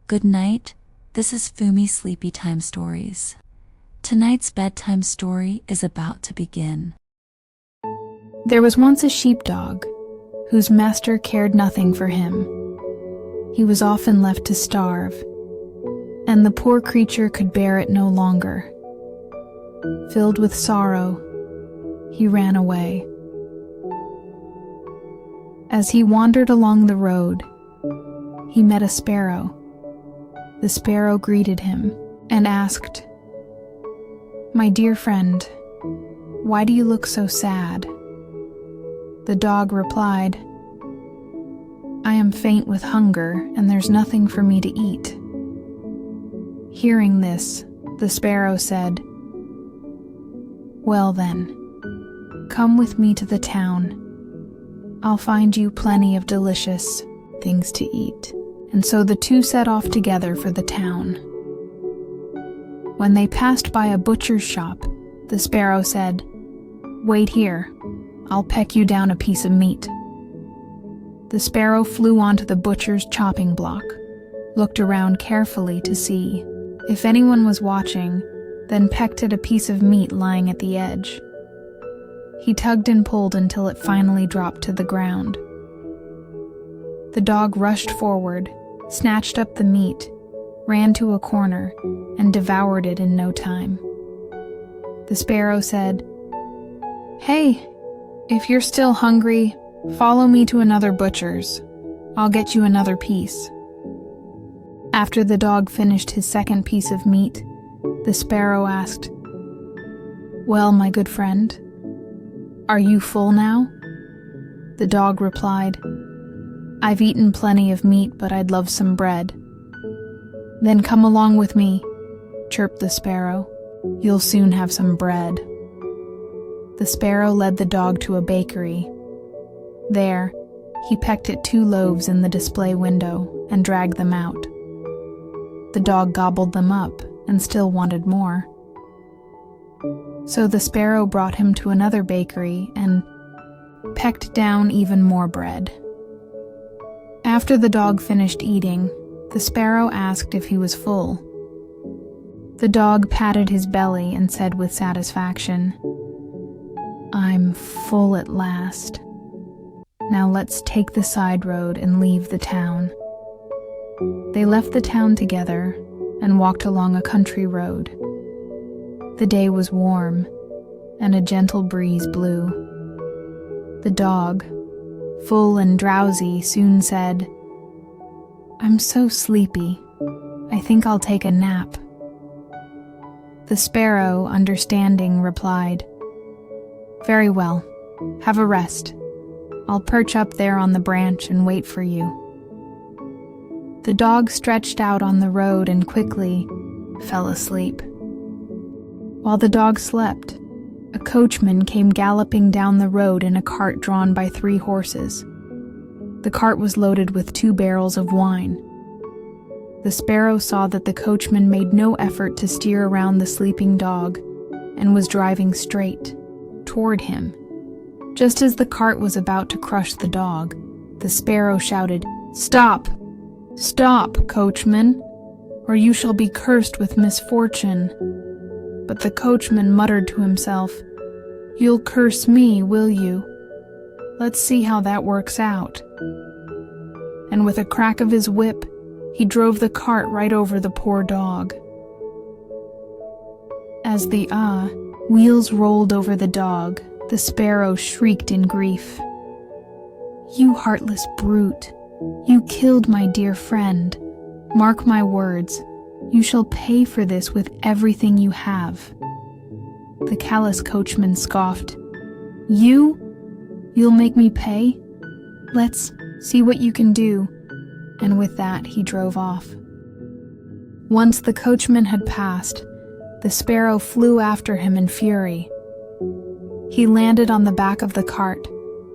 Good night, this is Fumi's Sleepy Time Stories. Tonight's bedtime story is about to begin. There was once a sheepdog, whose master cared nothing for him. He was often left to starve, and the poor creature could bear it no longer. Filled with sorrow, he ran away. As he wandered along the road, he met a sparrow. The sparrow greeted him and asked, "My dear friend, why do you look so sad?" The dog replied, "I am faint with hunger, and there's nothing for me to eat." Hearing this, the sparrow said, "Well then, come with me to the town. I'll find you plenty of delicious things to eat." And so the two set off together for the town. When they passed by a butcher's shop, the sparrow said, "Wait here, I'll peck you down a piece of meat." The sparrow flew onto the butcher's chopping block, looked around carefully to see if anyone was watching, then pecked at a piece of meat lying at the edge. He tugged and pulled until it finally dropped to the ground. The dog rushed forward, snatched up the meat, ran to a corner, and devoured it in no time. The sparrow said, "Hey, if you're still hungry, follow me to another butcher's. I'll get you another piece." After the dog finished his second piece of meat, the sparrow asked, "Well, my good friend, are you full now?" The dog replied, "I've eaten plenty of meat, but I'd love some bread." "Then come along with me," chirped the sparrow. "You'll soon have some bread." The sparrow led the dog to a bakery. There, he pecked at 2 loaves in the display window and dragged them out. The dog gobbled them up and still wanted more. So the sparrow brought him to another bakery and pecked down even more bread. After the dog finished eating, the sparrow asked if he was full. The dog patted his belly and said with satisfaction, "I'm full at last. Now let's take the side road and leave the town." They left the town together and walked along a country road. The day was warm, and a gentle breeze blew. The dog, full and drowsy, soon said, "I'm so sleepy, I think I'll take a nap." The sparrow, understanding, replied, "Very well, have a rest. I'll perch up there on the branch and wait for you." The dog stretched out on the road and quickly fell asleep. While the dog slept, a coachman came galloping down the road in a cart drawn by 3 horses. The cart was loaded with 2 barrels of wine. The sparrow saw that the coachman made no effort to steer around the sleeping dog and was driving straight toward him. Just as the cart was about to crush the dog, the sparrow shouted, "Stop! Stop, coachman, or you shall be cursed with misfortune." But the coachman muttered to himself, "You'll curse me, will you? Let's see how that works out." And with a crack of his whip, he drove the cart right over the poor dog. As the wheels rolled over the dog, the sparrow shrieked in grief. "You heartless brute! You killed my dear friend. Mark my words, you shall pay for this with everything you have." The callous coachman scoffed. You'll make me pay? Let's see what you can do." And with that, he drove off. Once the coachman had passed, the sparrow flew after him in fury. He landed on the back of the cart,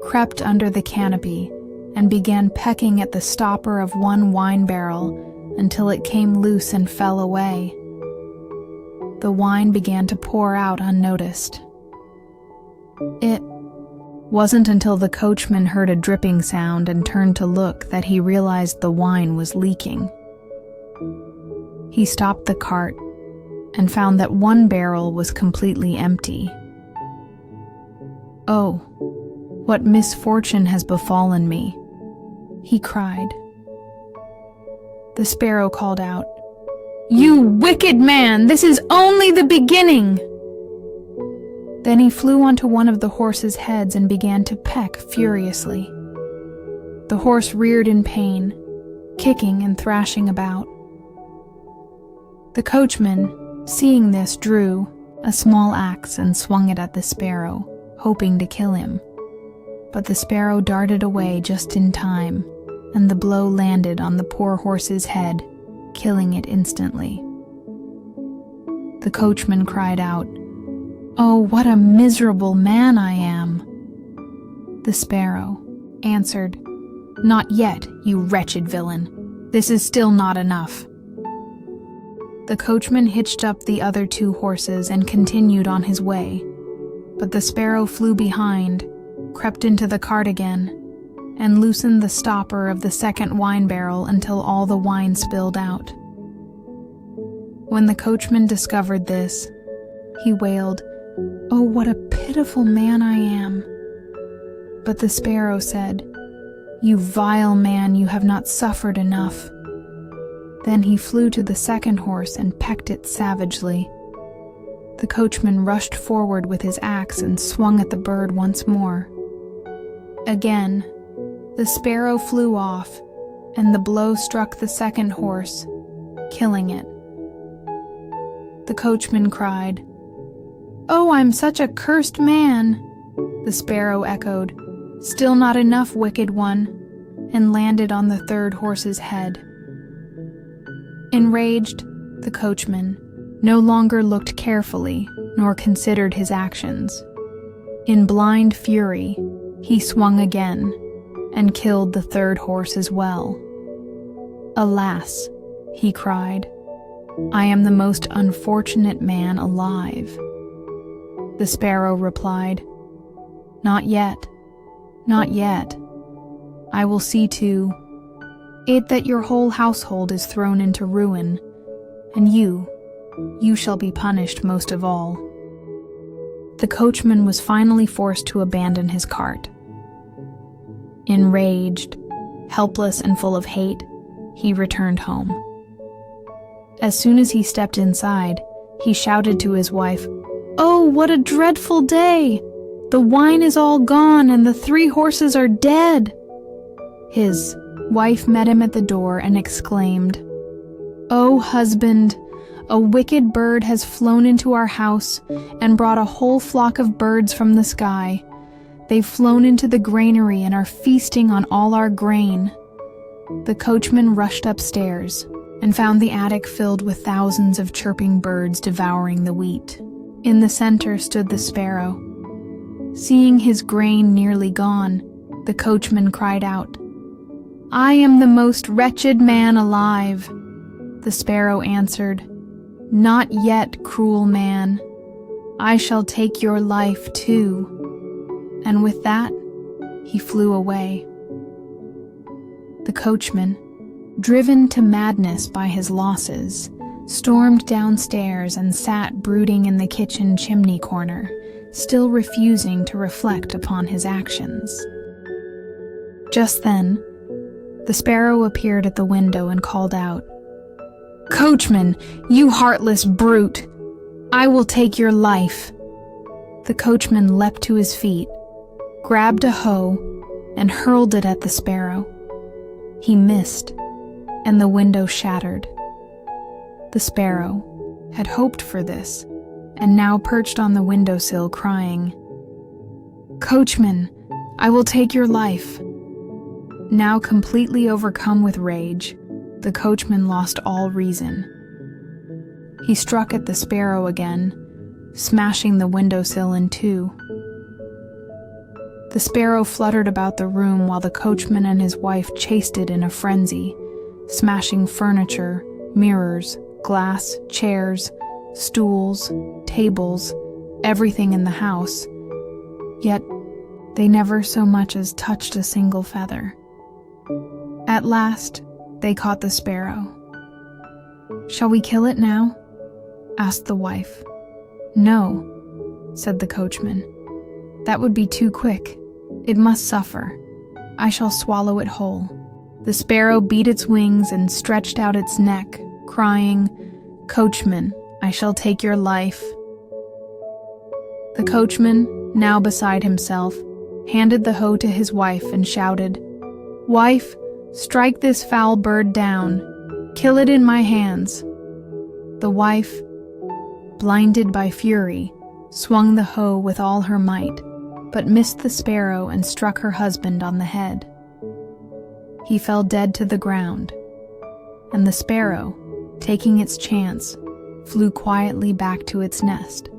crept under the canopy, and began pecking at the stopper of 1 wine barrel until it came loose and fell away. The wine began to pour out unnoticed. It wasn't until the coachman heard a dripping sound and turned to look that he realized the wine was leaking. He stopped the cart and found that one barrel was completely empty. "Oh, what misfortune has befallen me," he cried. The sparrow called out, "You wicked man, this is only the beginning!" Then he flew onto one of the horse's heads and began to peck furiously. The horse reared in pain, kicking and thrashing about. The coachman, seeing this, drew a small axe and swung it at the sparrow, hoping to kill him. But the sparrow darted away just in time, and the blow landed on the poor horse's head, killing it instantly. The coachman cried out, "Oh, what a miserable man I am!" The sparrow answered, "Not yet, you wretched villain. This is still not enough." The coachman hitched up the other two horses and continued on his way, but the sparrow flew behind, crept into the cart again, and loosened the stopper of the second wine barrel until all the wine spilled out. When the coachman discovered this, he wailed, "Oh, what a pitiful man I am!" But the sparrow said, "You vile man, you have not suffered enough." Then he flew to the second horse and pecked it savagely. The coachman rushed forward with his axe and swung at the bird once more. Again, the sparrow flew off, and the blow struck the second horse, killing it. The coachman cried, "Oh, I'm such a cursed man!" The sparrow echoed, "Still not enough, wicked one," and landed on the third horse's head. Enraged, the coachman no longer looked carefully nor considered his actions. In blind fury, he swung again and killed the third horse as well. "Alas," he cried, "I am the most unfortunate man alive." The sparrow replied, "Not yet, not yet. I will see to it that your whole household is thrown into ruin, and you shall be punished most of all." The coachman was finally forced to abandon his cart. Enraged, helpless, and full of hate, he returned home. As soon as he stepped inside, he shouted to his wife, "Oh, what a dreadful day! The wine is all gone and the 3 horses are dead." His wife met him at the door and exclaimed, "Oh, husband, a wicked bird has flown into our house and brought a whole flock of birds from the sky. They've flown into the granary and are feasting on all our grain." The coachman rushed upstairs and found the attic filled with thousands of chirping birds devouring the wheat. In the center stood the sparrow. Seeing his grain nearly gone, the coachman cried out, "I am the most wretched man alive." The sparrow answered, "Not yet, cruel man. I shall take your life too." And with that, he flew away. The coachman, driven to madness by his losses, stormed downstairs and sat brooding in the kitchen chimney corner, still refusing to reflect upon his actions. Just then, the sparrow appeared at the window and called out, "Coachman, you heartless brute! I will take your life." The coachman leapt to his feet, grabbed a hoe, and hurled it at the sparrow. He missed, and the window shattered. The sparrow had hoped for this, and now perched on the windowsill crying, "Coachman, I will take your life." Now completely overcome with rage, the coachman lost all reason. He struck at the sparrow again, smashing the windowsill in two. The sparrow fluttered about the room while the coachman and his wife chased it in a frenzy, smashing furniture, mirrors, glass, chairs, stools, tables, everything in the house. Yet they never so much as touched a single feather. At last, they caught the sparrow. "Shall we kill it now?" asked the wife. "No," said the coachman. "That would be too quick. It must suffer. I shall swallow it whole." The sparrow beat its wings and stretched out its neck, crying, "Coachman, I shall take your life." The coachman, now beside himself, handed the hoe to his wife and shouted, "Wife, strike this foul bird down. Kill it in my hands." The wife, blinded by fury, swung the hoe with all her might, but missed the sparrow and struck her husband on the head. He fell dead to the ground, and the sparrow, taking its chance, flew quietly back to its nest.